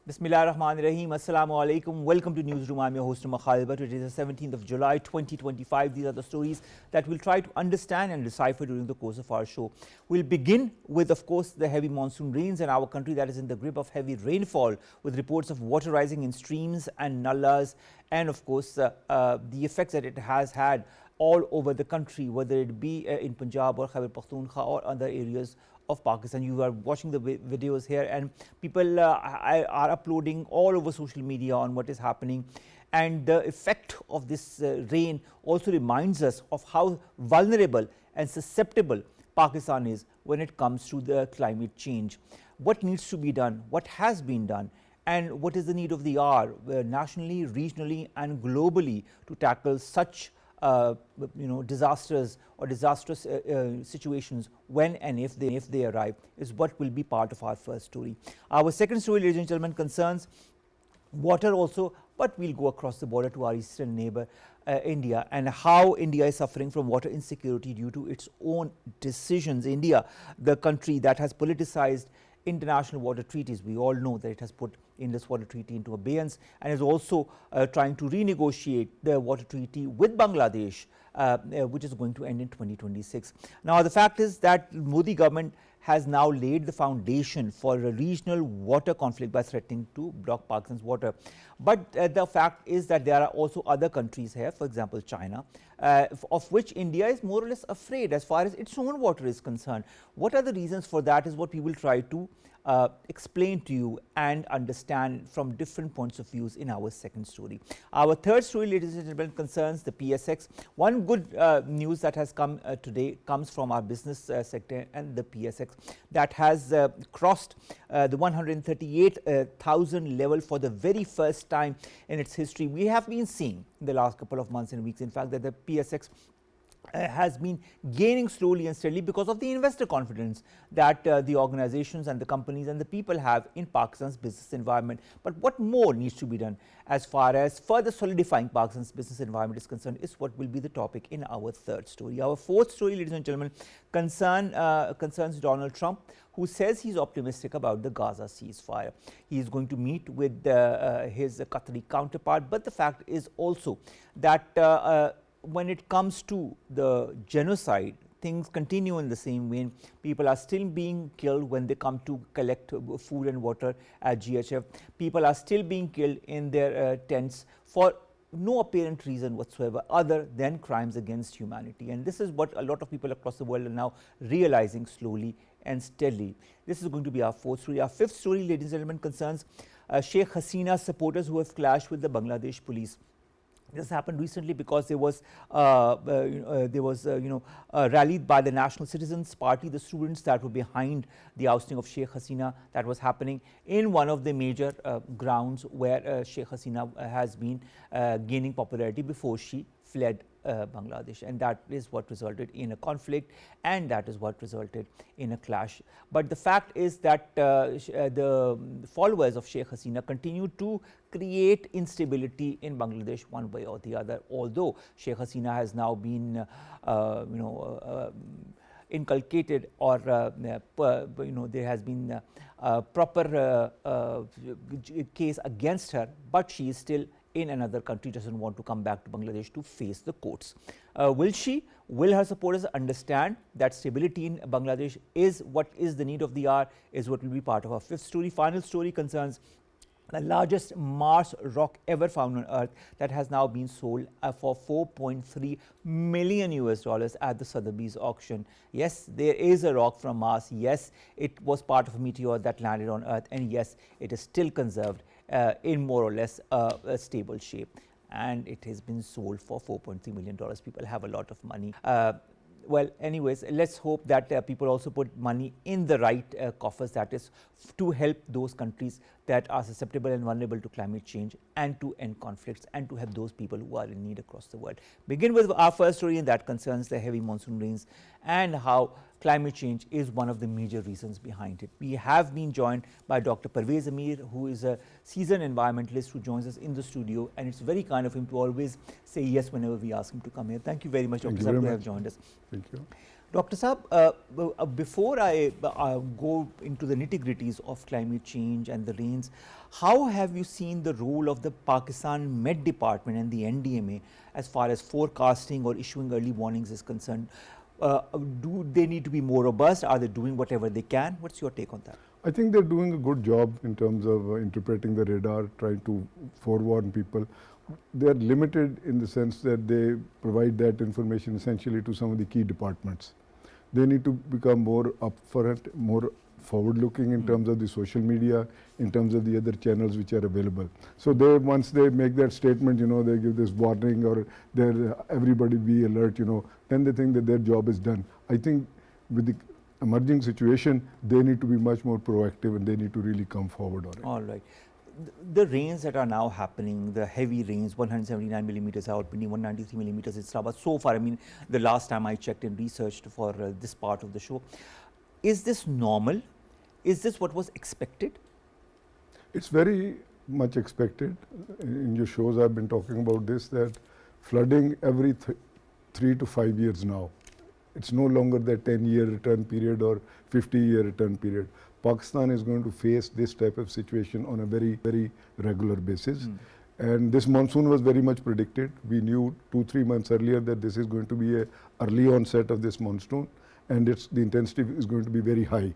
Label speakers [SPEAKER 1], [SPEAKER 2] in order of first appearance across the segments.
[SPEAKER 1] Bismillahirrahmanirrahim. Assalamu alaikum. Welcome to Newsroom. I'm your host, Umar Khalid. It is the 17th of July 2025. These are the stories that we'll try to understand and decipher during the course of our show. We'll begin with, of course, the heavy monsoon rains in our country that is in the grip of heavy rainfall, with reports of water rising in streams and nallas, and of course the effects that it has had all over the country, whether it be in Punjab or Khyber Pakhtunkhwa or other areas of Pakistan. You are watching the videos here, and people are uploading all over social media on what is happening, and the effect of this rain also reminds us of how vulnerable and susceptible Pakistan is when it comes to the climate change. What needs to be done, what has been done, and what is the need of the hour nationally, regionally and globally to tackle such disasters or disastrous situations when and if they arrive, is what will be part of our first story. Our second story, ladies and gentlemen, concerns water also, but we'll go across the border to our eastern neighbor India, and how India is suffering from water insecurity due to its own decisions. India, the country that has politicized international water treaties, we all know that it has put Indus Water Treaty into abeyance and is also trying to renegotiate the water treaty with Bangladesh, which is going to end in 2026. Now, the fact is that Modi government has now laid the foundation for a regional water conflict by threatening to block Pakistan's water. But the fact is that there are also other countries here, for example China, of which India is more or less afraid as far as its own water is concerned. What are the reasons for that is what we will try to explain to you and understand from different points of views in our second story. Our third story, ladies and gentlemen, concerns the PSX. One good news that has come today comes from our business sector and the PSX that has crossed the 138,000 level for the very first time in its history. We have been seeing in the last couple of months and weeks, in fact, that the PSX has been gaining slowly and steadily because of the investor confidence that the organizations and the companies and the people have in Pakistan's business environment. But what more needs to be done as far as further solidifying Pakistan's business environment is concerned is what will be the topic in our third story. Our fourth story, ladies and gentlemen, concerns Donald Trump, who says he's optimistic about the Gaza ceasefire. He is going to meet with his Qatari counterpart, but the fact is also that when it comes to the genocide, things continue in the same vein. People are still being killed when they come to collect food and water at GHF. People are still being killed in their tents for no apparent reason whatsoever other than crimes against humanity. And this is what a lot of people across the world are now realizing slowly and steadily. This is going to be our fourth story. Our fifth story, ladies and gentlemen, concerns Sheikh Hasina's supporters who have clashed with the Bangladesh police. This happened recently because there was rallied by the National Citizens Party, the students that were behind the ousting of Sheikh Hasina, that was happening in one of the major grounds where Sheikh Hasina has been gaining popularity before she fled Bangladesh, and that is what resulted in a conflict, and that is what resulted in a clash. But the fact is that the followers of Sheikh Hasina continue to create instability in Bangladesh one way or the other, although Sheikh Hasina has now been inculcated, or there has been a proper case against her, but she is still in another country, doesn't want to come back to Bangladesh to face the courts. Will her supporters understand that stability in Bangladesh is what is the need of the hour, is what will be part of our fifth story. Final story concerns the largest Mars rock ever found on Earth that has now been sold for $4.3 million at the Sotheby's auction. Yes, there is a rock from Mars. Yes, it was part of a meteor that landed on Earth, and yes, it is still conserved in more or less a stable shape, and it has been sold for $4.3 million. People have a lot of money. Well, anyways, let's hope that people also put money in the right coffers, that is to help those countries that are susceptible and vulnerable to climate change, and to end conflicts, and to help those people who are in need across the world. Begin with our first story, and that concerns the heavy monsoon rains and how climate change is one of the major reasons behind it. We have been joined by Dr. Parvez Amir, who is a seasoned environmentalist who joins us in the studio, and it's very kind of him to always say yes whenever we ask him to come here. Thank you very much, Dr. Sahab, to have joined us.
[SPEAKER 2] Thank you.
[SPEAKER 1] Dr. Saab, before I go into the nitty-gritties of climate change and the rains, how have you seen the role of the Pakistan Met Department and the NDMA as far as forecasting or issuing early warnings is concerned? Do they need to be more robust? Are they doing whatever they can? What's your take on that?
[SPEAKER 2] I think they're doing a good job in terms of interpreting the radar, trying to forewarn people. They're limited in the sense that they provide that information essentially to some of the key departments. They need to become more upfront, more forward-looking in terms of the social media, in terms of the other channels which are available. So they, once they make that statement, they give this warning or everybody be alert, then they think that their job is done. I think with the emerging situation, they need to be much more proactive and they need to really come forward on it.
[SPEAKER 1] All right. The rains that are now happening, the heavy rains, 179 millimeters Rawalpindi, 193 millimeters in Islamabad. So far, I mean, the last time I checked and researched for this part of the show, is this normal? Is this what was expected?
[SPEAKER 2] It's very much expected. In your shows, I've been talking about this, that flooding every 3 to 5 years now. It's no longer the 10-year return period or 50-year return period. Pakistan is going to face this type of situation on a very, very regular basis. And this monsoon was very much predicted. We knew 2-3 months earlier that this is going to be an early onset of this monsoon, and the intensity is going to be very high.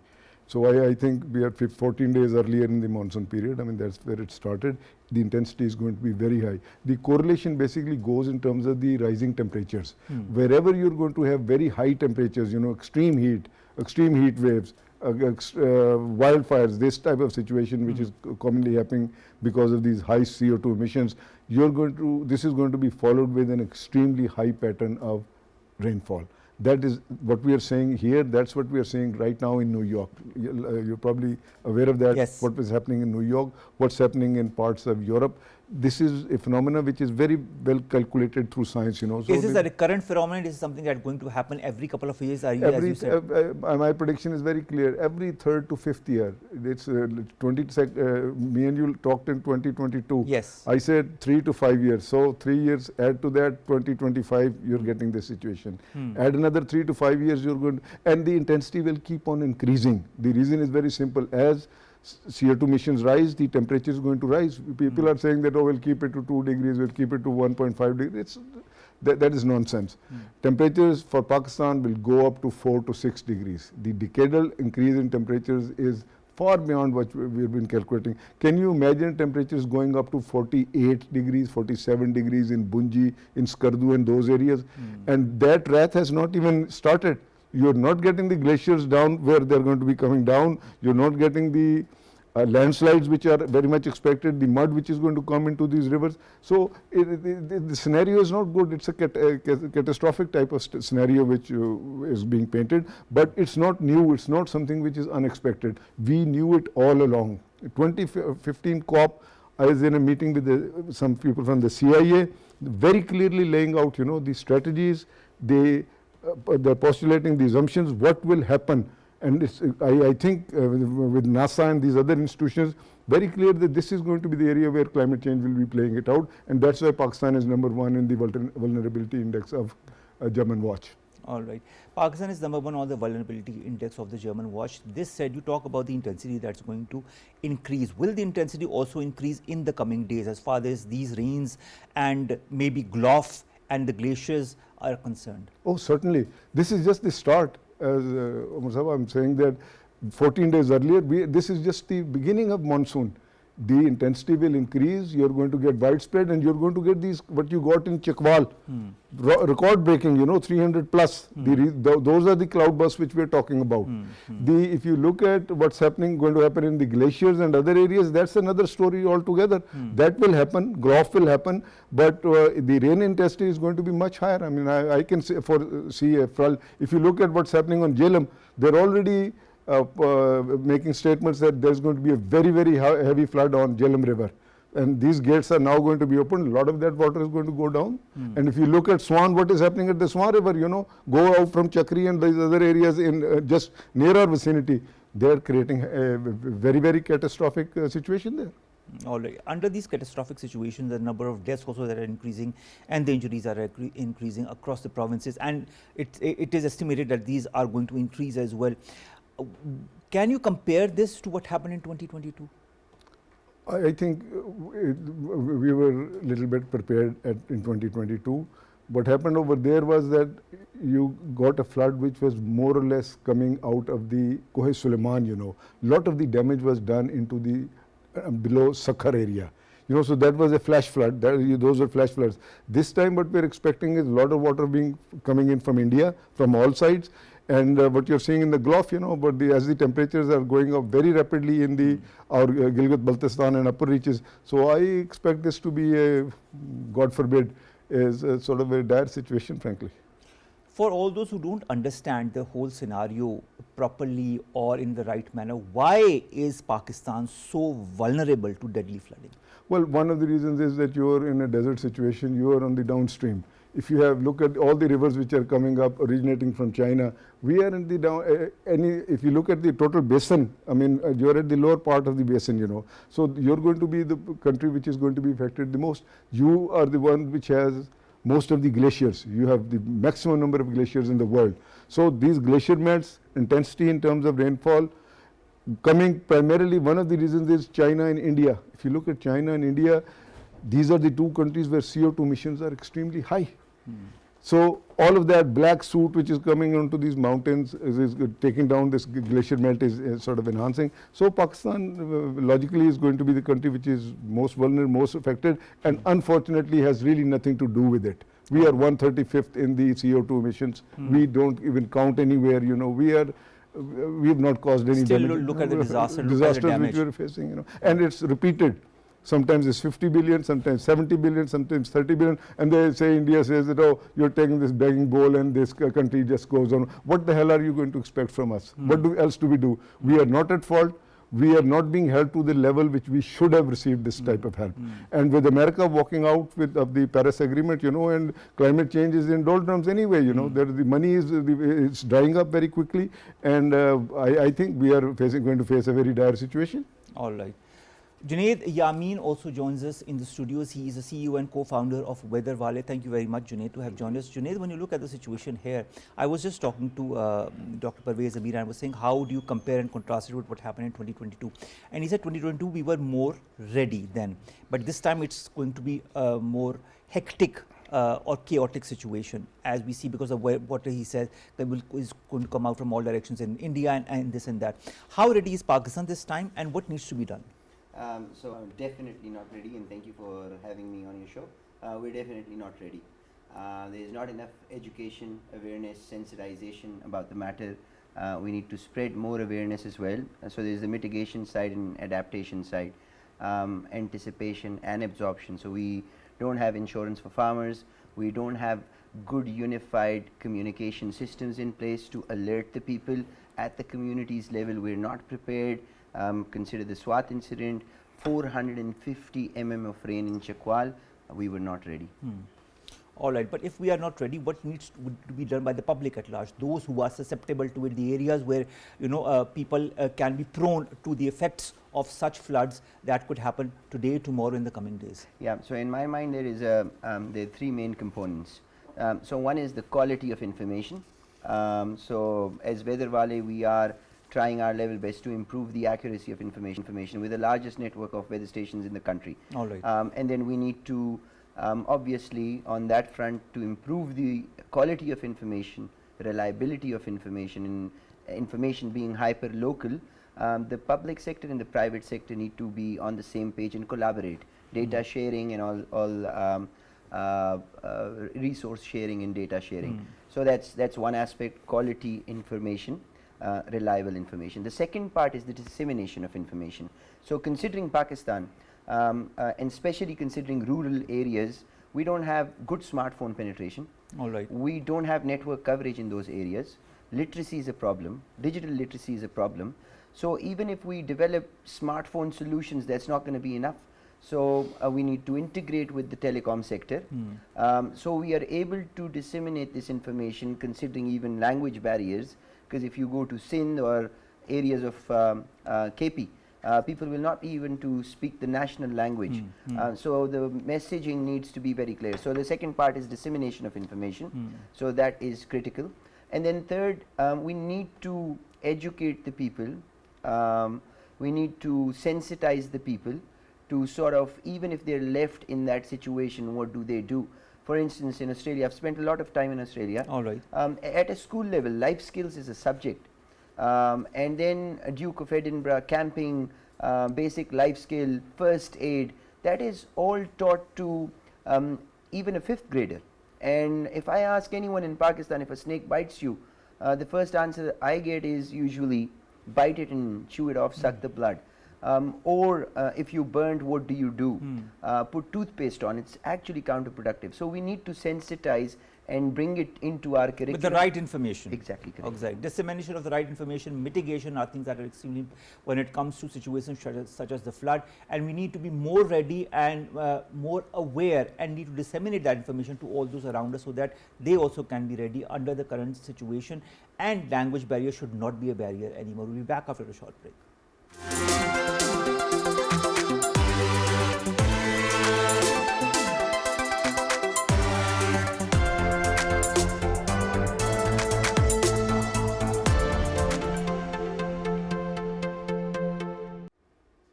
[SPEAKER 2] So I think we are 14 days earlier in the monsoon period. I mean, that's where it started. The intensity is going to be very high. The correlation basically goes in terms of the rising temperatures. Wherever you're going to have very high temperatures, extreme heat waves, wildfires, this type of situation which is commonly happening because of these high CO2 emissions, this is going to be followed with an extremely high pattern of rainfall. That is what we are saying here. That's what we are saying right now in New York. You're probably aware of that,
[SPEAKER 1] yes.
[SPEAKER 2] What is happening in New York, what's happening in parts of Europe. This is a phenomenon which is very well calculated through science, So
[SPEAKER 1] is this a recurrent phenomenon? Is something that's going to happen every couple of years? As you said?
[SPEAKER 2] My prediction is very clear. Every 3rd to 5th year. It's me and you talked in 2022.
[SPEAKER 1] Yes.
[SPEAKER 2] I said 3 to 5 years. So 3 years, add to that 2025, you're getting this situation. Add another 3 to 5 years, you're going to, and the intensity will keep on increasing. The reason is very simple. As CO2 emissions rise, the temperature is going to rise. People are saying that, we'll keep it to 2 degrees, we'll keep it to 1.5 degrees. That is nonsense. Temperatures for Pakistan will go up to 4 to 6 degrees. The decadal increase in temperatures is far beyond what we've been calculating. Can you imagine temperatures going up to 48 degrees, 47 degrees in Bunji, in Skardu and those areas? And that wrath has not even started. You're not getting the glaciers down where they're going to be coming down. You're not getting the landslides which are very much expected, the mud which is going to come into these rivers. So the scenario is not good. It's a catastrophic type of scenario which is being painted, but it's not new. It's not something which is unexpected. We knew it all along. 2015 COP, I was in a meeting with some people from the CIA, very clearly laying out, the strategies, they're postulating the assumptions, what will happen. And I think with NASA and these other institutions, very clear that this is going to be the area where climate change will be playing it out. And that's why Pakistan is #1 in the vulnerability index of German Watch.
[SPEAKER 1] All right. Pakistan is #1 on the vulnerability index of the German Watch. This said, you talk about the intensity that's going to increase. Will the intensity also increase in the coming days as far as these rains and maybe Glof and the glaciers are concerned?
[SPEAKER 2] Oh, certainly. This is just the start. As Umar Sahab, I'm saying that 14 days earlier, this is just the beginning of monsoon. The intensity will increase, you're going to get widespread, and you're going to get these, what you got in Chakwal, record breaking, 300 plus. Those are the cloud bursts which we're talking about. If you look at what's going to happen in the glaciers and other areas, that's another story altogether. That will happen, Glof will happen, but the rain intensity is going to be much higher. I mean, I can say if you look at what's happening on Jhelum, they're already making statements that there's going to be a very, very heavy flood on Jhelum River. And these gates are now going to be opened. A lot of that water is going to go down. And if you look at Swan, what is happening at the Swan River, go out from Chakri and these other areas in just near our vicinity, they're creating a very, very catastrophic situation there.
[SPEAKER 1] All right. Under these catastrophic situations, the number of deaths also that are increasing, and the injuries are increasing across the provinces, and it is estimated that these are going to increase as well. Uh, Can you compare this to what happened in 2022?
[SPEAKER 2] I think we were a little bit prepared in 2022. What happened over there was that you got a flood which was more or less coming out of the Kohe Suleiman, you know. Lot of the damage was done into the below Sakhar area. You know, so that was a flash flood. Those were flash floods. This time what we're expecting is a lot of water coming in from India, from all sides. And what you're seeing in the Gulf, you know, but as the temperatures are going up very rapidly in the our Gilgit-Baltistan and upper reaches, so I expect this to be a, God forbid, is a sort of a dire situation, frankly.
[SPEAKER 1] For all those who don't understand the whole scenario properly or in the right manner, why is Pakistan so vulnerable to deadly flooding?
[SPEAKER 2] Well, one of the reasons is that you are in a desert situation, you are on the downstream. If you have look at all the rivers which are coming up originating from China, we are in the down, if you look at the total basin, I mean, you're at the lower part of the basin, you know. So you're going to be the country which is going to be affected the most. You are the one which has most of the glaciers. You have the maximum number of glaciers in the world. So these glacier melts, intensity in terms of rainfall, coming primarily, one of the reasons is China and India. If you look at China and India, these are the two countries where CO2 emissions are extremely high. So all of that black soot which is coming onto these mountains is taking down this glacier melt is sort of enhancing. So Pakistan logically is going to be the country which is most vulnerable, most affected, and unfortunately has really nothing to do with it. We are 135th in the CO2 emissions. We don't even count anywhere, you know. We have not caused any
[SPEAKER 1] Still
[SPEAKER 2] damage.
[SPEAKER 1] look at the disaster,
[SPEAKER 2] Disasters which we are facing, you know, and it's repeated. Sometimes it's 50 billion, sometimes 70 billion, sometimes 30 billion, and they say, India says that, oh, you're taking this begging bowl and this country just goes on. What the hell are you going to expect from us? What else do we do? We are not at fault. We are not being held to the level which we should have received this type of help. And with America walking out of the Paris Agreement, you know, and climate change is in doldrums anyway, you know, the money is it's drying up very quickly, and I think we are going to face a very dire situation.
[SPEAKER 1] All right. Junaid Yamin also joins us in the studios. He is the CEO and co-founder of Weather Wale. Thank you very much, Junaid, to have joined us. Junaid, when you look at the situation here, I was just talking to Dr. Parvez Amir and I was saying, how do you compare and contrast it with what happened in 2022? And he said 2022 we were more ready then, but this time it's going to be a more hectic or chaotic situation, as we see, because of what he said that is going to come out from all directions in India and this and that. How ready is Pakistan this time, and what needs to be done?
[SPEAKER 3] So I'm definitely not ready, and thank you for having me on your show. We're definitely not ready. There is not enough education, awareness, sensitization about the matter. We need to spread more awareness as well. So there's the mitigation side and adaptation side, anticipation and absorption. So we don't have insurance for farmers. We don't have good unified communication systems in place to alert the people at the communities level. We're not prepared. Consider the Swat incident, 450 mm of rain in Chakwal, we were not ready.
[SPEAKER 1] All right, but if we are not ready, what needs to be done by the public at large? Those who are susceptible to it, the areas where, you know, people can be prone to the effects of such floods that could happen today, tomorrow, in the coming days.
[SPEAKER 3] Yeah, so in my mind there is there are three main components. So one is the quality of information. So as Weather Wale, we are trying our level best to improve the accuracy of information with the largest network of weather stations in the country.
[SPEAKER 1] All right.
[SPEAKER 3] And then we need to obviously on that front to improve the quality of information, reliability of information, and information being hyper local. The public sector and the private sector need to be on the same page and collaborate. Data sharing and all resource sharing and data sharing. So that's one aspect, quality information. Reliable information. The second part is the dissemination of information. So considering Pakistan, and especially considering rural areas, we don't have good smartphone penetration.
[SPEAKER 1] All right.
[SPEAKER 3] We don't have network coverage in those areas. Literacy is a problem. Digital literacy is a problem. So even if we develop smartphone solutions, that's not going to be enough. So we need to integrate with the telecom sector. So we are able to disseminate this information considering even language barriers. Because if you go to Sindh or areas of KP, People will not be even to speak the national language. So the messaging needs to be very clear. So the second part is dissemination of information. So that is critical. And then third, we need to educate the people. We need to sensitize the people to sort of, even if they're left in that situation, what do they do? For instance, in Australia, I've spent a lot of time in Australia.
[SPEAKER 1] All right.
[SPEAKER 3] At a school level, life skills is a subject. And then Duke of Edinburgh, camping, basic life skill, first aid, that is all taught to even a 5th grader. And if I ask anyone in Pakistan, if a snake bites you, the first answer I get is usually bite it and chew it off, suck the blood. Or if you burned, what do you do? Put toothpaste on. It's actually counterproductive. So we need to sensitize and bring it into our curriculum.
[SPEAKER 1] With the right information.
[SPEAKER 3] Exactly correct.
[SPEAKER 1] Exactly. Dissemination of the right information, mitigation are things that are extremely when it comes to situations such as the flood, and we need to be more ready and more aware and need to disseminate that information to all those around us so that they also can be ready under the current situation, and language barrier should not be a barrier anymore. We'll be back after a short break.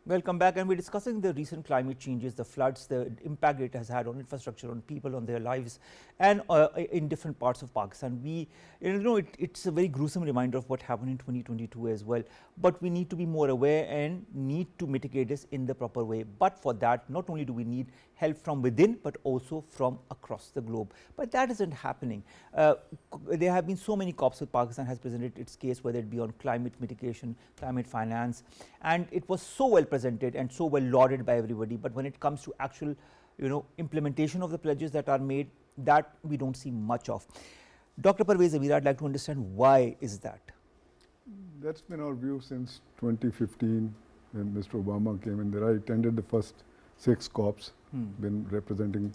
[SPEAKER 1] Welcome back, and we're discussing the recent climate changes, the floods, the impact it has had on infrastructure, on people, on their lives, and in different parts of Pakistan. It's a very gruesome reminder of what happened in 2022 as well. But we need to be more aware and need to mitigate this in the proper way. But for that, not only do we need help from within, but also from across the globe. But that isn't happening. There have been so many COPs that Pakistan has presented its case, whether it be on climate mitigation, climate finance, and it was so well presented and so well lauded by everybody. But when it comes to actual, implementation of the pledges that are made, that we don't see much of. Dr. Parvez Amir, I'd like to understand why is that?
[SPEAKER 2] That's been our view since 2015 when Mr. Obama came in there. I attended the first 6 COPs, been representing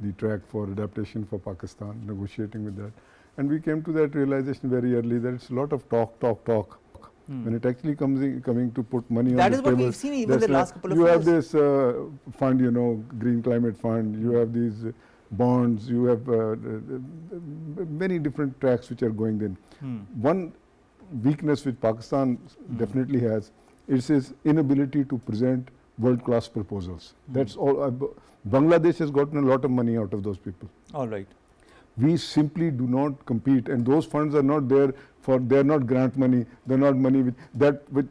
[SPEAKER 2] the track for adaptation for Pakistan, negotiating with that. And we came to that realization very early that it's a lot of talk. When it actually coming to put money on the table.
[SPEAKER 1] That is what we've seen even the last couple of
[SPEAKER 2] years. You have this fund, Green Climate Fund, you have these bonds, you have many different tracks which are going in. One weakness which Pakistan definitely has is its inability to present world-class proposals. That's all. Bangladesh has gotten a lot of money out of those people.
[SPEAKER 1] All right.
[SPEAKER 2] We simply do not compete, and those funds are not there for, they're not grant money, they're not money with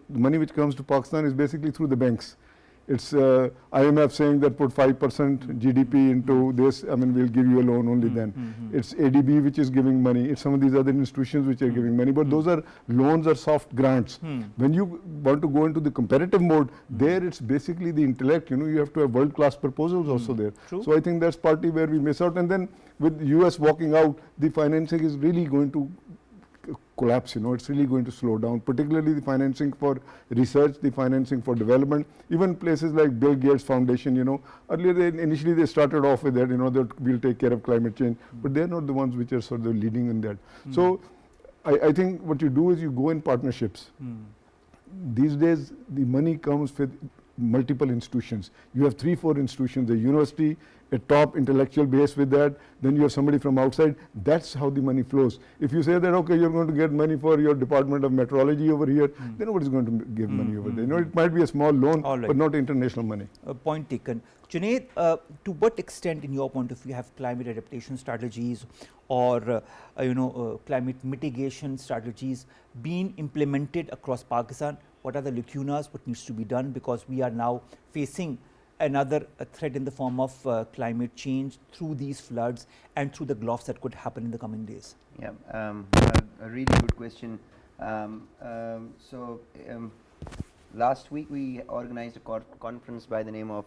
[SPEAKER 2] money which comes to Pakistan is basically through the banks. It's IMF saying that put 5% GDP into this, we'll give you a loan only then. It's ADB which is giving money, it's some of these other institutions which are giving money, but those are loans or soft grants. When you want to go into the competitive mode, there it's basically the intellect, you have to have world-class proposals also there.
[SPEAKER 1] True.
[SPEAKER 2] So I think that's partly where we miss out, and then with US walking out, the financing is really going to collapse, it's really going to slow down, particularly the financing for research, the financing for development, even places like Bill Gates Foundation, earlier initially they started off with that, that we'll take care of climate change, but they're not the ones which are sort of leading in that. So I think what you do is you go in partnerships. These days the money comes with multiple institutions. You have 3-4 institutions, the university, a top intellectual base with that, then you have somebody from outside. That's how the money flows. If you say that, okay, you're going to get money for your Department of Meteorology over here, then nobody's going to give money over there. It might be a small loan, but not international money.
[SPEAKER 1] Point taken. Junaid, to what extent, in your point of view, have climate adaptation strategies or climate mitigation strategies been implemented across Pakistan? What are the lacunas? What needs to be done? Because we are now facing another threat in the form of climate change through these floods and through the gulfs that could happen in the coming days.
[SPEAKER 3] Yeah, a really good question. Last week we organized a conference by the name of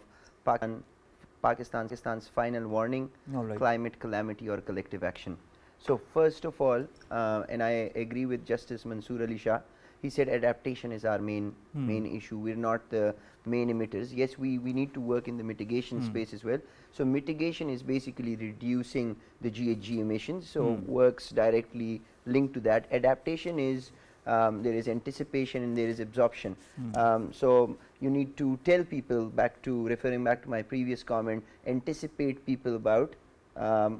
[SPEAKER 3] Pakistan's Final Warning, Climate Calamity or Collective Action. So first of all, and I agree with Justice Mansoor Ali Shah, he said adaptation is our main issue. We're not the main emitters. Yes, we need to work in the mitigation space as well. So mitigation is basically reducing the GHG emissions, so works directly linked to that. Adaptation is there is anticipation, and there is absorption. So you need to tell people, referring back to my previous comment, anticipate people about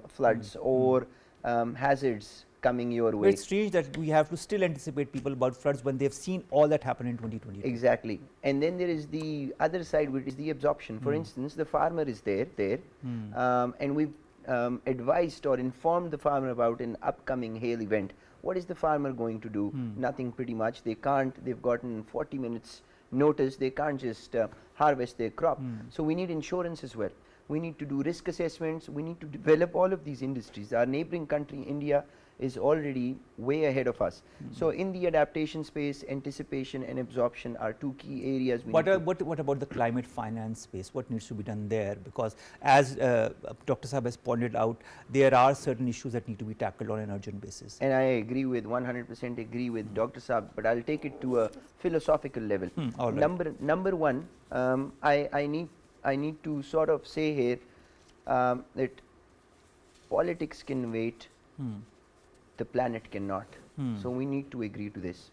[SPEAKER 3] floods or hazards coming your
[SPEAKER 1] But
[SPEAKER 3] way.
[SPEAKER 1] it's strange that we have to still anticipate people about floods when they've seen all that happen in 2022.
[SPEAKER 3] Exactly. And then there is the other side, which is the absorption. For instance, the farmer is there, and we've advised or informed the farmer about an upcoming hail event. What is the farmer going to do? Nothing, pretty much. They can't, they've gotten 40 minutes notice, they can't just harvest their crop. So we need insurance as well. We need to do risk assessments. We need to develop all of these industries. Our neighboring country, India, is already way ahead of us. So in the adaptation space, anticipation and absorption are two key areas.
[SPEAKER 1] What about the climate finance space? What needs to be done there? Because as Dr. Saab has pointed out, there are certain issues that need to be tackled on an urgent basis.
[SPEAKER 3] And I agree with 100% agree with Dr. Saab, but I'll take it to a philosophical level.
[SPEAKER 1] All right.
[SPEAKER 3] Number one, I need to sort of say here that politics can wait, the planet cannot. So we need to agree to this.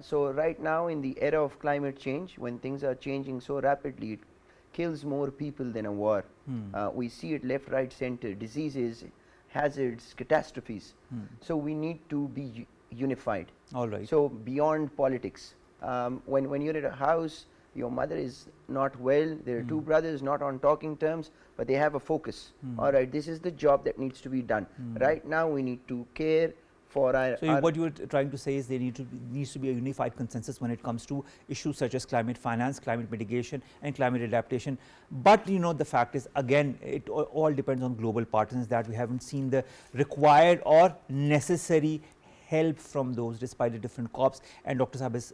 [SPEAKER 3] So right now, in the era of climate change, when things are changing so rapidly, it kills more people than a war. We see it left, right, center, diseases, hazards, catastrophes. So we need to be unified.
[SPEAKER 1] All right.
[SPEAKER 3] So beyond politics, when you're at a house, your mother is not well, there are two brothers not on talking terms, but they have a focus. All right, this is the job that needs to be done. Right now, we need to care for our...
[SPEAKER 1] So what you were trying to say is there needs to be a unified consensus when it comes to issues such as climate finance, climate mitigation and climate adaptation. But you know, the fact is, again, it all depends on global partners, that we haven't seen the required or necessary help from those despite the different COPs, and Dr. Saab has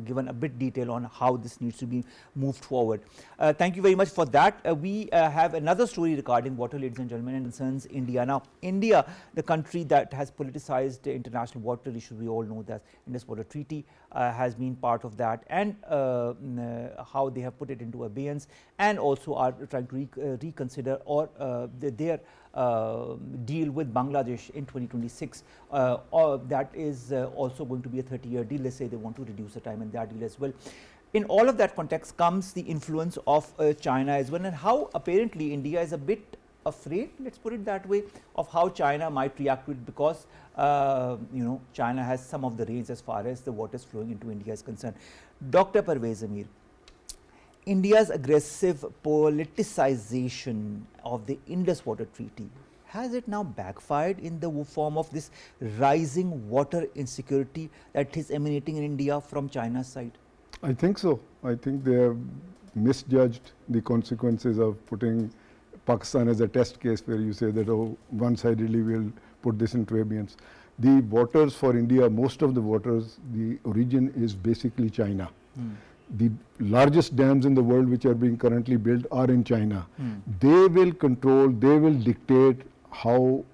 [SPEAKER 1] given a bit detail on how this needs to be moved forward. Thank you very much for that. We have another story regarding water, ladies and gentlemen, and concerns India. Now, India, the country that has politicized the international water issue, we all know that Indus Water Treaty has been part of that, and how they have put it into abeyance, and also are trying to reconsider or their deal with Bangladesh in 2026. That is also going to be a 30-year deal. Let's say they want to reduce the time in that deal as well. In all of that context comes the influence of China as well, and how apparently India is a bit afraid, let's put it that way, of how China might react to it, because China has some of the reins as far as the waters flowing into India is concerned. Dr. Parvez Amir, India's aggressive politicization of the Indus Water Treaty, has it now backfired in the form of this rising water insecurity that is emanating in India from China's side?
[SPEAKER 2] I think so. I think they have misjudged the consequences of putting Pakistan as a test case, where you say that, oh, one-sidedly we'll put this into abeyance. The waters for India, most of the waters, the origin is basically China. The largest dams in the world which are being currently built are in China. They will control, they will dictate how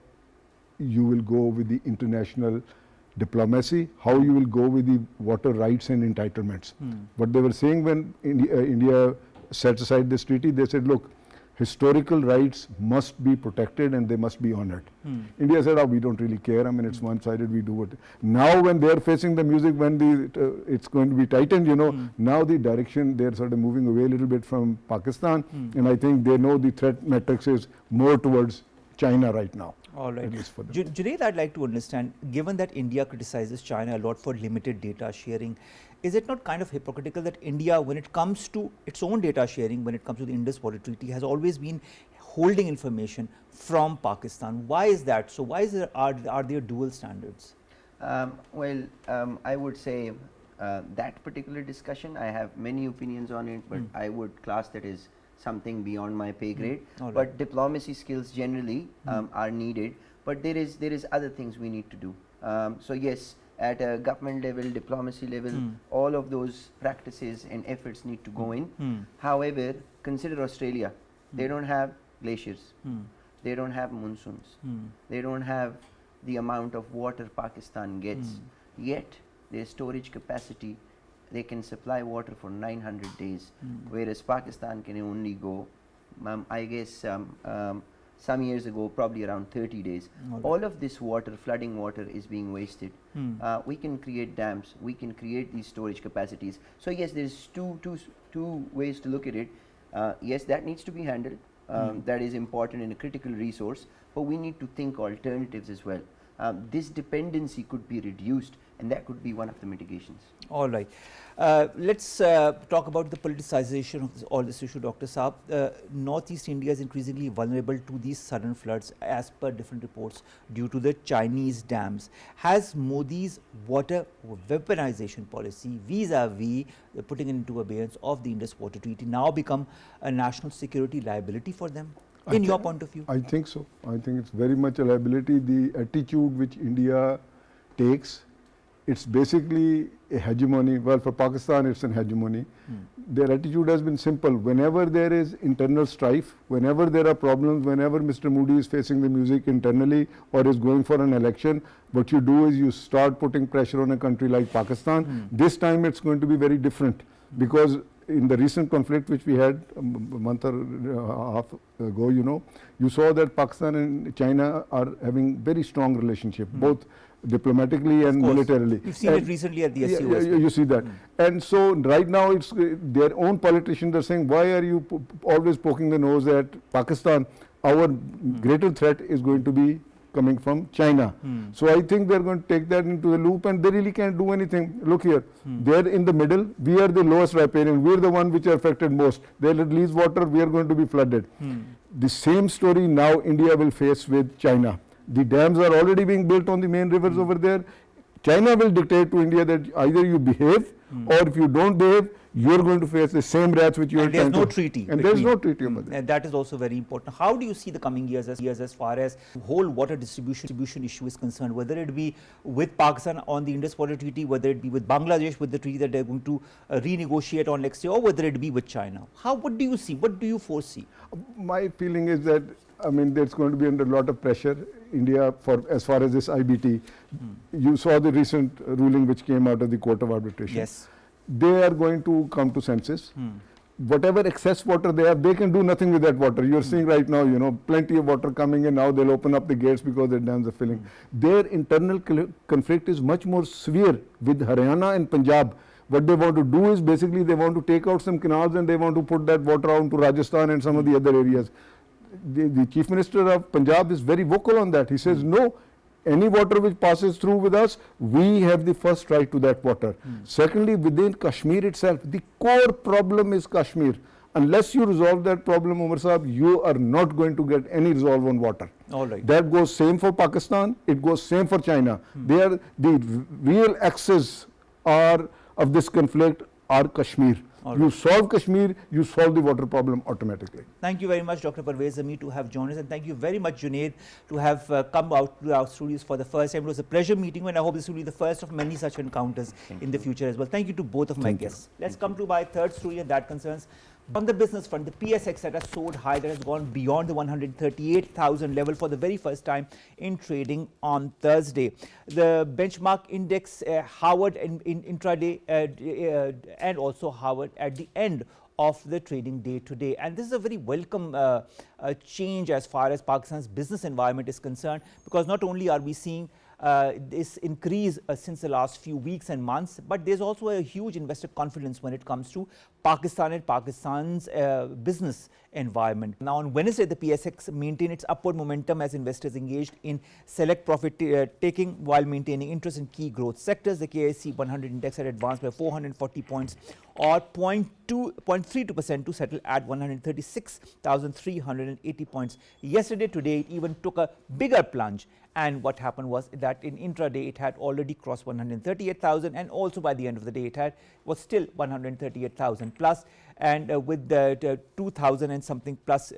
[SPEAKER 2] you will go with the international diplomacy, how you will go with the water rights and entitlements. What they were saying when India set aside this treaty, they said, look, historical rights must be protected and they must be honored. India said, oh, we don't really care, I mean, it's one-sided, we do it. Now when they're facing the music, when it's going to be tightened, now the direction, they're sort of moving away a little bit from Pakistan, and I think they know the threat matrix is more towards China right now.
[SPEAKER 1] All right.
[SPEAKER 2] At least for them.
[SPEAKER 1] Junaid, I'd like to understand, given that India criticizes China a lot for limited data sharing, is it not kind of hypocritical that India, when it comes to its own data sharing, when it comes to the Indus Water Treaty, has always been holding information from Pakistan? Why is that? So why is there, are there dual standards?
[SPEAKER 3] I would say that particular discussion, I have many opinions on it, but I would class that as something beyond my pay grade.
[SPEAKER 1] Right.
[SPEAKER 3] But diplomacy skills generally are needed, but there is other things we need to do. So yes, at a government level, diplomacy level, all of those practices and efforts need to go in. However, consider Australia. They don't have glaciers. They don't have monsoons. They don't have the amount of water Pakistan gets. Yet, their storage capacity, they can supply water for 900 days, whereas Pakistan can only go, I guess, Some years ago, probably around 30 days. All of this water, flooding water, is being wasted. We can create dams. We can create these storage capacities. So yes, there's two ways to look at it. Yes, that needs to be handled. That is important and a critical resource. But we need to think alternatives as well. This dependency could be reduced, and that could be one of the mitigations.
[SPEAKER 1] All right. Let's talk about the politicization of all this issue, Dr. Saab. Northeast India is increasingly vulnerable to these sudden floods as per different reports due to the Chinese dams. Has Modi's water weaponization policy vis-a-vis putting into abeyance of the Indus Water Treaty now become a national security liability for them? In your point of view?
[SPEAKER 2] I think so. I think it's very much a liability. The attitude which India takes, it's basically a hegemony. Well, for Pakistan, it's an hegemony. Their attitude has been simple. Whenever there is internal strife, whenever there are problems, whenever Mr. Modi is facing the music internally or is going for an election, what you do is you start putting pressure on a country like Pakistan. This time it's going to be very different, because in the recent conflict which we had a month or half ago, you saw that Pakistan and China are having very strong relationship, both diplomatically and militarily.
[SPEAKER 1] You've seen it recently at the SCO.
[SPEAKER 2] You see that. And so right now it's their own politicians are saying, why are you always poking the nose at Pakistan? Our greater threat is going to be coming from China. So I think they're going to take that into the loop, and they really can't do anything. Look here, they're in the middle. We are the lowest riparian. We're the one which are affected most. They'll release water, we are going to be flooded. The same story now India will face with China. The dams are already being built on the main rivers over there. China will dictate to India that either you behave or if you don't behave, you're going to face the same wrath which you are trying to.
[SPEAKER 1] And there's no treaty.
[SPEAKER 2] And there's no treaty about that.
[SPEAKER 1] And that is also very important. How do you see the coming years as far as the whole water distribution issue is concerned, whether it be with Pakistan on the Indus Water Treaty, whether it be with Bangladesh with the treaty that they're going to renegotiate on next year, or whether it be with China? What do you see? What do you foresee?
[SPEAKER 2] My feeling is that, there's going to be under a lot of pressure, India, for as far as this IBT. You saw the recent ruling which came out of the Court of Arbitration.
[SPEAKER 1] Yes.
[SPEAKER 2] They are going to come to senses. Whatever excess water they have, they can do nothing with that water. You're seeing right now, plenty of water coming in. Now they'll open up the gates because their dams are filling. Their internal conflict is much more severe with Haryana and Punjab. What they want to do is basically they want to take out some canals and they want to put that water out to Rajasthan and some of the other areas. The Chief Minister of Punjab is very vocal on that. He says, no, any water which passes through with us, we have the first right to that water. Secondly, within Kashmir itself, the core problem is Kashmir. Unless you resolve that problem, Umar Saab, you are not going to get any resolve on water.
[SPEAKER 1] All right.
[SPEAKER 2] That goes same for Pakistan, it goes same for China. They are the real axis of this conflict are Kashmir. You solve Kashmir, you solve the water problem automatically.
[SPEAKER 1] Thank you very much, Dr. Parvez Zami, to have joined us, and thank you very much, Junaid, to have come out to our studios for the first time. It was a pleasure meeting you, and I hope this will be the first of many such encounters in the future as well. Thank you to both of my guests. Let's come to my third story, and that concerns on the business front, the PSX that has soared high, that has gone beyond the 138,000 level for the very first time in trading on Thursday. The benchmark index hovered in intraday and also hovered at the end of the trading day today. And this is a very welcome change as far as Pakistan's business environment is concerned, because not only are we seeing this increase since the last few weeks and months, but there's also a huge investor confidence when it comes to Pakistan and Pakistan's business environment. Now on Wednesday, the PSX maintained its upward momentum as investors engaged in select profit taking while maintaining interest in key growth sectors. The KIC 100 index had advanced by 440 points or 0.32% to settle at 136,380 points. Yesterday, today, it even took a bigger plunge. And what happened was that in intraday, it had already crossed 138,000, and also by the end of the day, it was still 138,000 plus, and with the 2,000 and something plus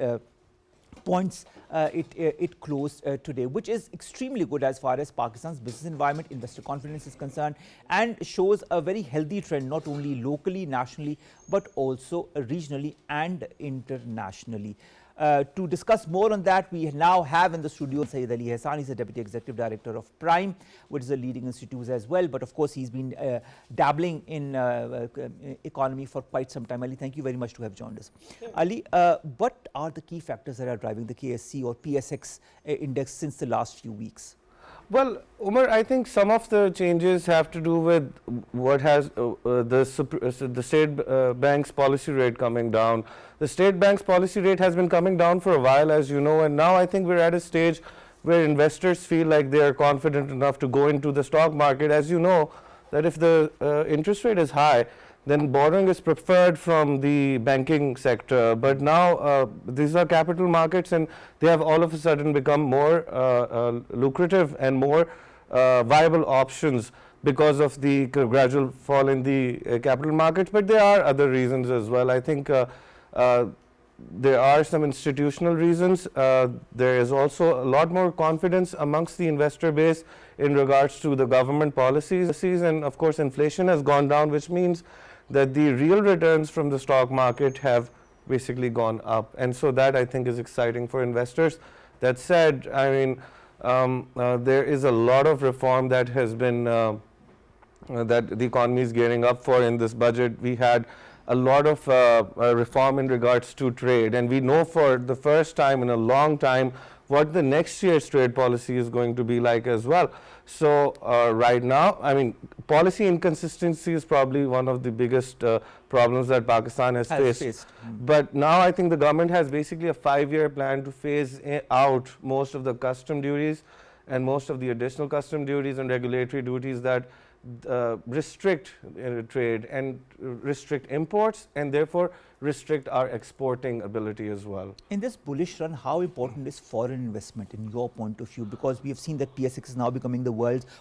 [SPEAKER 1] points it closed today, which is extremely good as far as Pakistan's business environment, investor confidence is concerned, and shows a very healthy trend not only locally, nationally, but also regionally and internationally. To discuss more on that, we now have in the studio Syed Ali Hassan. He's the Deputy Executive Director of Prime, which is a leading institute as well. But of course, he's been dabbling in economy for quite some time. Ali, thank you very much to have joined us. Ali, what are the key factors that are driving the KSC or PSX index since the last few weeks?
[SPEAKER 4] Well, Umar, I think some of the changes have to do with what has the state bank's policy rate coming down. The state bank's policy rate has been coming down for a while, as you know, and now I think we're at a stage where investors feel like they are confident enough to go into the stock market. As you know, that if the interest rate is high, then borrowing is preferred from the banking sector. But now these are capital markets, and they have all of a sudden become more lucrative and more viable options because of the gradual fall in the capital markets. But there are other reasons as well. I think there are some institutional reasons. There is also a lot more confidence amongst the investor base in regards to the government policies. And of course, inflation has gone down, which means that the real returns from the stock market have basically gone up. And so that I think is exciting for investors. That said, I mean, there is a lot of reform that has been, that the economy is gearing up for in this budget. We had a lot of reform in regards to trade, and we know for the first time in a long time what the next year's trade policy is going to be like as well. So right now, I mean, policy inconsistency is probably one of the biggest problems that Pakistan has faced. But now I think the government has basically a 5-year plan to phase out most of the custom duties and most of the additional custom duties and regulatory duties that restrict trade and restrict imports, and therefore restrict our exporting ability as well.
[SPEAKER 1] In this bullish run, how important is foreign investment in your point of view? Because we have seen that PSX is now becoming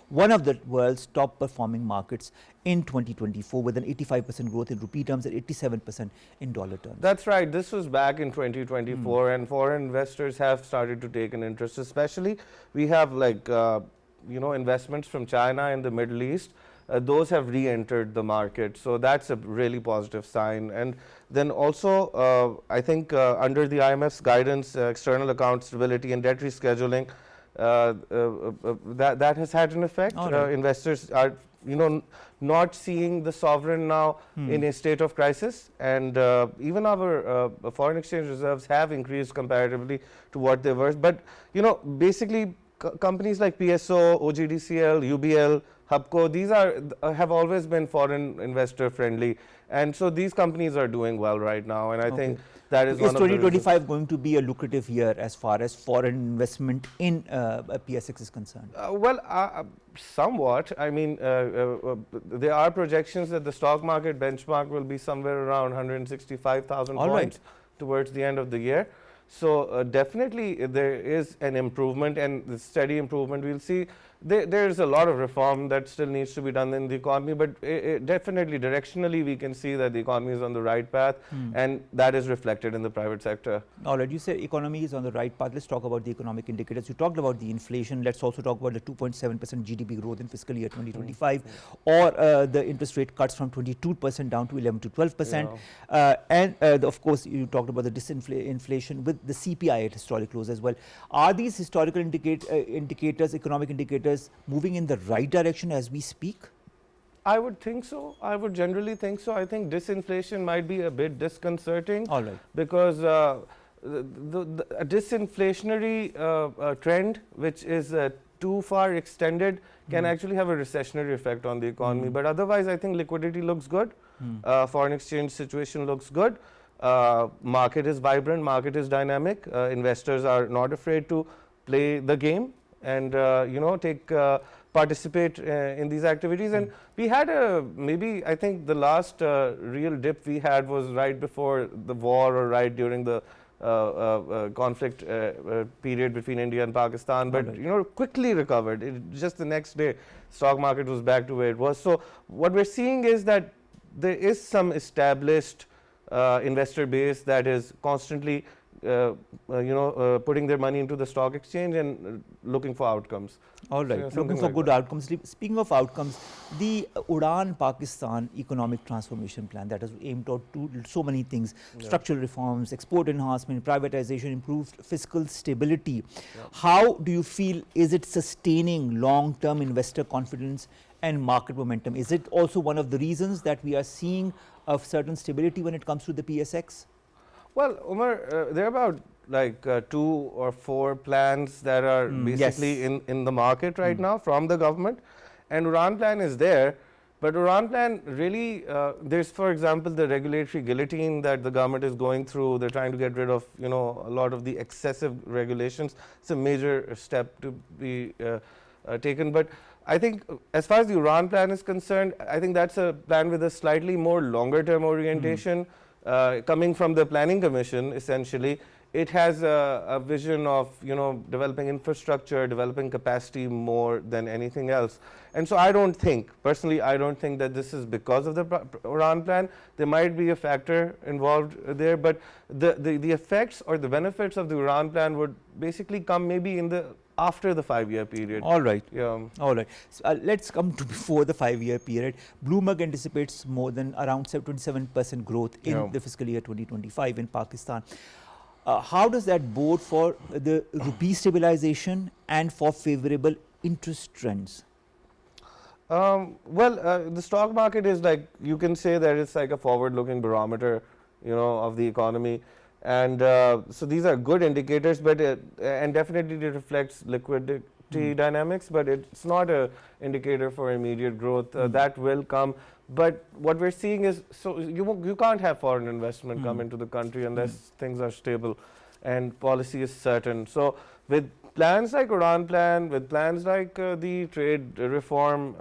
[SPEAKER 1] one of the world's top performing markets in 2024, with an 85% growth in rupee terms and 87% in dollar terms.
[SPEAKER 4] That's right. This was back in 2024, and foreign investors have started to take an interest. Especially, we have like investments from China and the Middle East. Those have re-entered the market, so that's a really positive sign. And then also, I think under the IMF's guidance, external account stability and debt rescheduling, that has had an effect.
[SPEAKER 1] Right.
[SPEAKER 4] Investors are, not seeing the sovereign now in a state of crisis, and even our foreign exchange reserves have increased comparatively to what they were. But basically, companies like PSO, OGDCL, UBL, Hubco, these have always been foreign investor friendly, and so these companies are doing well right now, and I think that is one of the
[SPEAKER 1] 2025 going to be a lucrative year as far as foreign investment in PSX is concerned?
[SPEAKER 4] Somewhat. I mean, there are projections that the stock market benchmark will be somewhere around 165,000 points towards the end of the year. So definitely there is an improvement, and the steady improvement we'll see. There is a lot of reform that still needs to be done in the economy, but definitely directionally we can see that the economy is on the right path, and that is reflected in the private sector.
[SPEAKER 1] All right, you say economy is on the right path. Let's talk about the economic indicators. You talked about the inflation. Let's also talk about the 2.7% GDP growth in fiscal year 2025, or the interest rate cuts from 22% down to 11 to 12%. And of course, you talked about the disinflation with the CPI at historic lows as well. Are these historical indicators, economic indicators, moving in the right direction as we speak?
[SPEAKER 4] I would think so. I would generally think so. I think disinflation might be a bit disconcerting.
[SPEAKER 1] All right.
[SPEAKER 4] Because the disinflationary trend, which is too far extended, can actually have a recessionary effect on the economy. But otherwise, I think liquidity looks good. Foreign exchange situation looks good. Market is vibrant, market is dynamic. Investors are not afraid to play the game and participate in these activities. And we had maybe I think the last real dip we had was right before the war, or right during the conflict period between India and Pakistan, but quickly recovered. Just the next day, stock market was back to where it was. So what we're seeing is that there is some established investor base that is constantly putting their money into the stock exchange and looking for outcomes.
[SPEAKER 1] All right,
[SPEAKER 4] So,
[SPEAKER 1] looking
[SPEAKER 4] something
[SPEAKER 1] for
[SPEAKER 4] like
[SPEAKER 1] good
[SPEAKER 4] that.
[SPEAKER 1] outcomes. Speaking of outcomes, the Udan Pakistan Economic Transformation Plan that has aimed at so many things, structural reforms, export enhancement, privatization, improved fiscal stability. How do you feel, is it sustaining long-term investor confidence and market momentum? Is it also one of the reasons that we are seeing a certain stability when it comes to the PSX?
[SPEAKER 4] Well, Umar, there are about like 2 or 4 plans that are basically
[SPEAKER 1] yes.
[SPEAKER 4] in the market right now from the government, and Uran plan is there. But Uran plan really, there's, for example, the regulatory guillotine that the government is going through. They're trying to get rid of, a lot of the excessive regulations. It's a major step to be taken. But I think as far as the Uran plan is concerned, I think that's a plan with a slightly more longer term orientation. Coming from the Planning Commission, essentially, it has a vision of developing infrastructure, developing capacity more than anything else. And so I don't think, personally, I don't think that this is because of the Uran plan. There might be a factor involved there, but the effects or the benefits of the Uran plan would basically come maybe in the after the 5-year period.
[SPEAKER 1] All right.
[SPEAKER 4] Yeah.
[SPEAKER 1] All right. So, let's come to before the 5-year period. Bloomberg anticipates more than around 27% growth in the fiscal year 2025 in Pakistan. How does that bode for the rupee stabilization and for favorable interest trends?
[SPEAKER 4] The stock market is like, you can say that it's like a forward-looking barometer, of the economy. And so these are good indicators, but and definitely it reflects liquidity dynamics, but it's not an indicator for immediate growth. That will come. But what we're seeing is, so you can't have foreign investment come into the country unless things are stable and policy is certain. So with plans like Uran plan, with plans like the trade reform,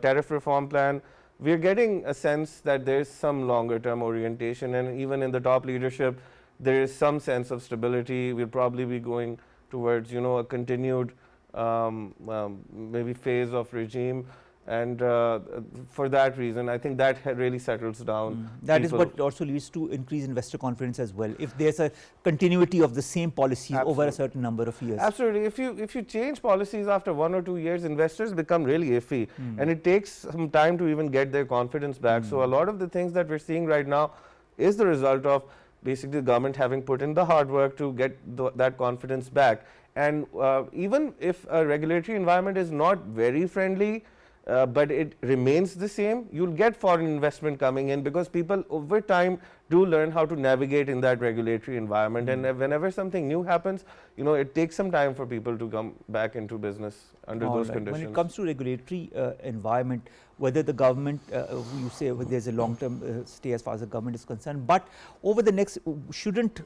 [SPEAKER 4] tariff reform plan, we're getting a sense that there's some longer term orientation, and even in the top leadership, there is some sense of stability. We'll probably be going towards, a continued maybe phase of regime. And for that reason, I think that really settles down.
[SPEAKER 1] That is what also leads to increased investor confidence as well. If there's a continuity of the same policies over a certain number of years.
[SPEAKER 4] Absolutely. If you change policies after 1 or 2 years, investors become really iffy, and it takes some time to even get their confidence back. So a lot of the things that we're seeing right now is the result of basically the government having put in the hard work to get that confidence back. And even if a regulatory environment is not very friendly, but it remains the same, you'll get foreign investment coming in because people over time do learn how to navigate in that regulatory environment. And whenever something new happens, it takes some time for people to come back into business under those conditions.
[SPEAKER 1] When it comes to regulatory environment, whether the government, you say there's a long-term stay as far as the government is concerned, but over the next, shouldn't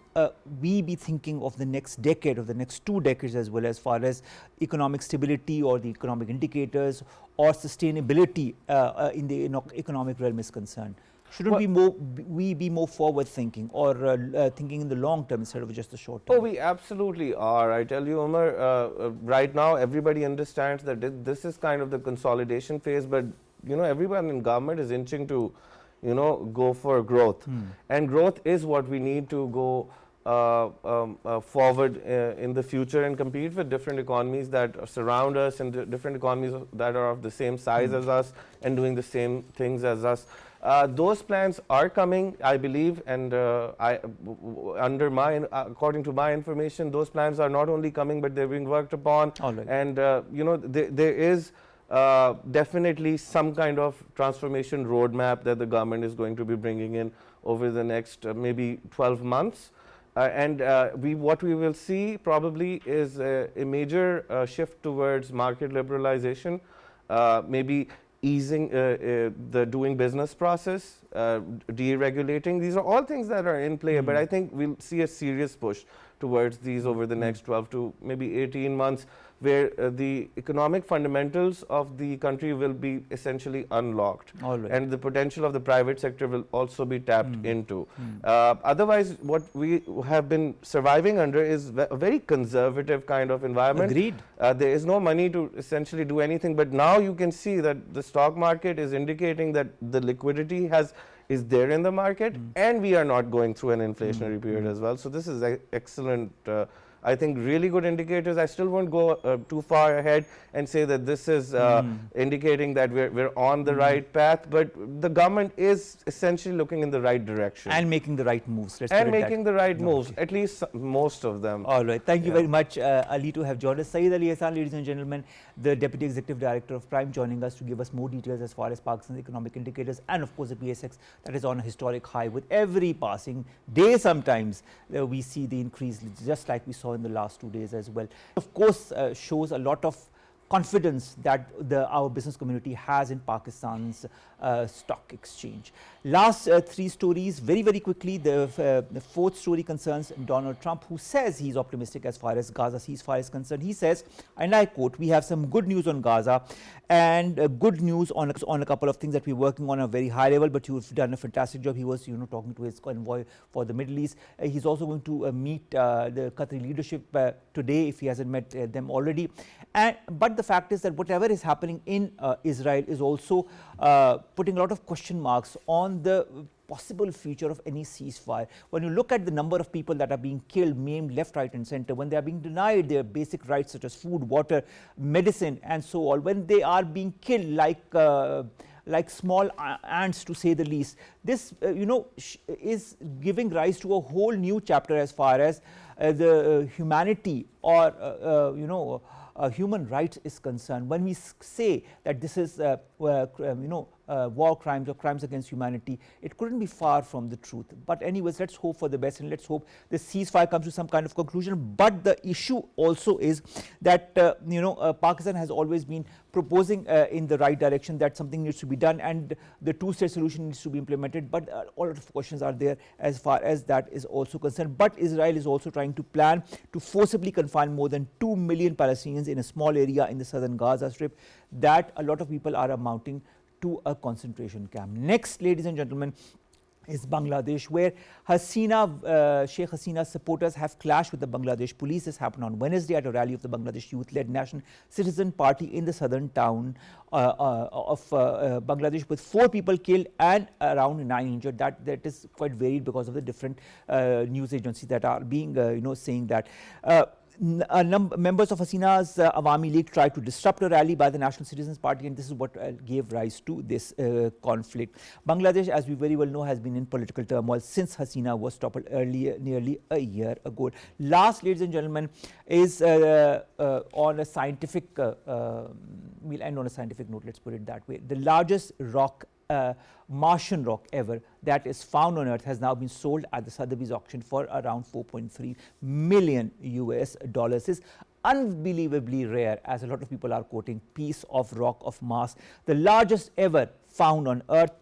[SPEAKER 1] we be thinking of the next decade, of the next 2 decades as well, as far as economic stability or the economic indicators or sustainability in the economic realm is concerned? Shouldn't we be more forward thinking or thinking in the long term instead of just the short term?
[SPEAKER 4] Oh, we absolutely are. I tell you, Umar, right now everybody understands that this is kind of the consolidation phase, but everyone in government is inching to go for growth, and growth is what we need to go forward in the future and compete with different economies that surround us and different economies that are of the same size as us and doing the same things as us. Those plans are coming, I believe, and according to my information, those plans are not only coming, but they're being worked upon. And there is definitely some kind of transformation roadmap that the government is going to be bringing in over the next maybe 12 months. What we will see probably is a major shift towards market liberalization, maybe easing the doing business process, deregulating. These are all things that are in play, but I think we'll see a serious push towards these over the next 12 to maybe 18 months, where the economic fundamentals of the country will be essentially unlocked, and the potential of the private sector will also be tapped into. Otherwise, what we have been surviving under is a very conservative kind of environment.
[SPEAKER 1] Agreed.
[SPEAKER 4] There is no money to essentially do anything, but now you can see that the stock market is indicating that the liquidity has is there in the market, and we are not going through an inflationary period as well. So this is excellent. I think really good indicators. I still won't go too far ahead and say that this is indicating that we're on the right path, but the government is essentially looking in the right direction.
[SPEAKER 1] And making the right moves. Let's
[SPEAKER 4] And
[SPEAKER 1] put it
[SPEAKER 4] making the right moves, at least most of them.
[SPEAKER 1] All right. Thank you very much, Ali, to have joined us. Saeed Ali Hassan, ladies and gentlemen, the Deputy Executive Director of Prime, joining us to give us more details as far as Pakistan's economic indicators and, of course, the PSX that is on a historic high. With every passing day, sometimes we see the increase, just like we saw in the last 2 days as well. Of course, shows a lot of confidence that our business community has in Pakistan's stock exchange. Last 3 stories, very quickly. The 4th story concerns Donald Trump, who says he's optimistic as far as Gaza ceasefire is concerned. He says, and I quote, "We have some good news on Gaza and good news on a couple of things that we're working on a very high level, but you've done a fantastic job." He was, talking to his convoy for the Middle East. He's also going to meet the Qatari leadership today, if he hasn't met them already. But the fact is that whatever is happening in Israel is also putting a lot of question marks on the possible future of any ceasefire. When you look at the number of people that are being killed, maimed left, right and center, when they are being denied their basic rights such as food, water, medicine and so on, when they are being killed like small ants, to say the least, this is giving rise to a whole new chapter as far as the humanity or human rights is concerned. When we say that this is war crimes or crimes against humanity, it couldn't be far from the truth. But anyways, let's hope for the best and let's hope the ceasefire comes to some kind of conclusion. But the issue also is that Pakistan has always been proposing in the right direction, that something needs to be done and the two-state solution needs to be implemented. But a lot of questions are there as far as that is also concerned. But Israel is also trying to plan to forcibly confine more than 2 million Palestinians in a small area in the southern Gaza Strip, that a lot of people are amounting to a concentration camp. Next, ladies and gentlemen, is Bangladesh, where Sheikh Hasina's supporters have clashed with the Bangladesh police. This happened on Wednesday at a rally of the Bangladesh youth-led National Citizen Party in the southern town of Bangladesh, with 4 people killed and around 9 injured. That is quite varied because of the different news agencies that are being saying that. Members of Hasina's Awami League tried to disrupt a rally by the National Citizens Party, and this is what gave rise to this conflict. Bangladesh, as we very well know, has been in political turmoil since Hasina was toppled earlier, nearly a year ago. Last, ladies and gentlemen, is on a scientific, we'll end on a scientific note, let's put it that way. The largest rock, Martian rock ever that is found on Earth, has now been sold at the Sotheby's auction for around $4.3 million. Is unbelievably rare, as a lot of people are quoting, piece of rock of Mars. The largest ever found on Earth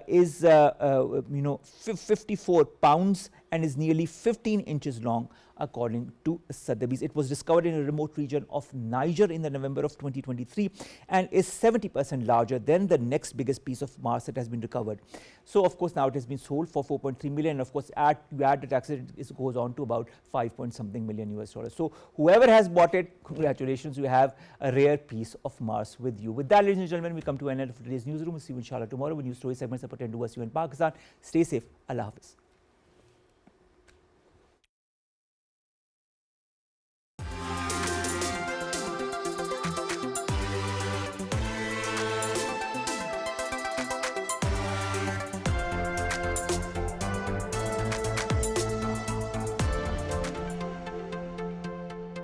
[SPEAKER 1] is 54 pounds and is nearly 15 inches long, according to Sotheby's. It was discovered in a remote region of Niger in the November of 2023 and is 70% larger than the next biggest piece of Mars that has been recovered. So, of course, now it has been sold for $4.3 million. Of course, you add the taxes, it goes on to about $5-something million. So, whoever has bought it, congratulations, you have a rare piece of Mars with you. With that, ladies and gentlemen, we come to an end of today's newsroom. We'll see you inshallah tomorrow with new story segments that pertain to us, you in Pakistan. Stay safe. Allah Hafiz.